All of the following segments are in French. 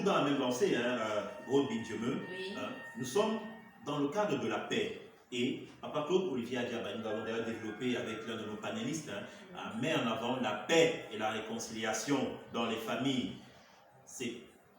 dans la même lancée, Rose Bidjeme, Oui. nous sommes dans le cadre de la paix. Et Papa Claude Olivier Adiaba, nous avons d'ailleurs développé avec l'un de nos panélistes, met en avant la paix et la réconciliation dans les familles. C'est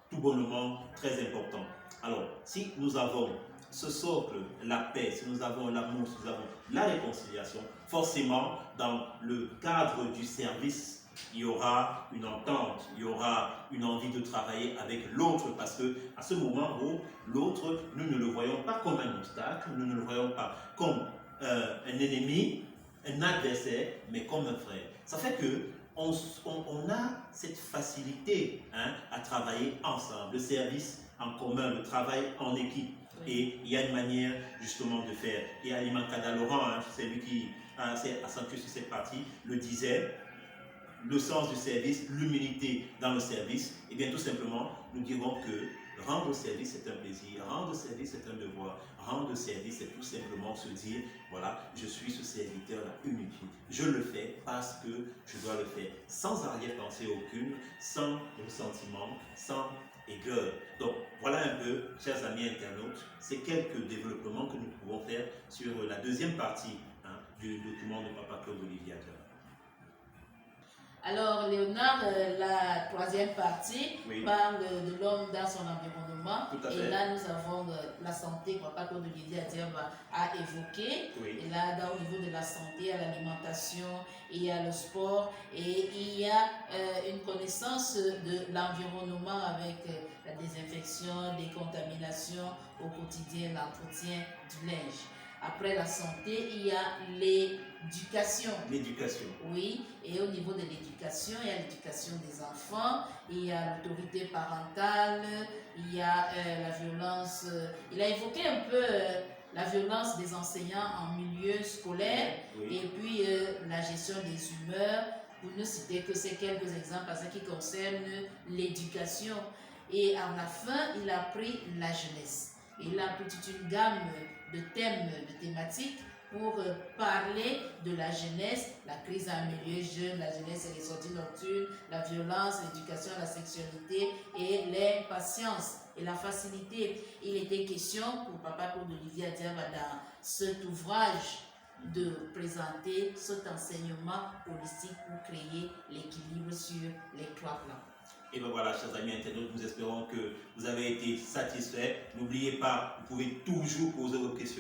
tout bonnement très important. Alors, si nous avons ce socle, la paix, si nous avons l'amour, si nous avons la réconciliation, forcément, dans le cadre du service, il y aura une entente, il y aura une envie de travailler avec l'autre, parce que à ce moment où l'autre, nous ne le voyons pas comme un obstacle, nous ne le voyons pas comme un ennemi, un adversaire, mais comme un frère. Ça fait que on a cette facilité à travailler ensemble, le service en commun, le travail en équipe. Oui. Et il y a une manière justement de faire. Et Aliment Kada Laurent, c'est lui qui s'est accentué sur cette partie, le disait, le sens du service, l'humilité dans le service. Et bien tout simplement, nous dirons que rendre service c'est un plaisir, rendre service c'est un devoir, rendre service c'est tout simplement se dire, voilà, je suis ce serviteur-là unifié. Je le fais parce que je dois le faire, sans arrière-pensée aucune, sans ressentiment, sans aigreur. Donc voilà un peu, chers amis internautes, ces quelques développements que nous pouvons faire sur la deuxième partie du document de Papa Claude Olivier Adiaba. Alors, Léonard, la troisième partie parle de l'homme dans son environnement. Et là, nous avons la santé, Papa Claude Olivier Adiaba a évoqué. Oui. Et là, au niveau de la santé, à l'alimentation, il y a le sport et il y a une connaissance de l'environnement avec la désinfection, des contaminations au quotidien, l'entretien du linge. Après la santé, il y a l'éducation. L'éducation. Oui, et au niveau de l'éducation, il y a l'éducation des enfants, il y a l'autorité parentale, il y a la violence. Il a évoqué un peu la violence des enseignants en milieu scolaire, oui. Et puis la gestion des humeurs, pour ne citer que ces quelques exemples à ce qui concerne l'éducation. Et à la fin, il a pris la jeunesse. Et il a pris toute une gamme de thèmes, de thématiques pour parler de la jeunesse, la crise en milieu jeune, la jeunesse et les sorties nocturnes, la violence, l'éducation, la sexualité et l'impatience et la facilité. Il était question pour Papa Claude Olivier Adiaba dans cet ouvrage de présenter cet enseignement holistique pour créer l'équilibre sur les trois plans. Et bien voilà, chers amis internautes, nous espérons que vous avez été satisfaits. N'oubliez pas, vous pouvez toujours poser vos questions.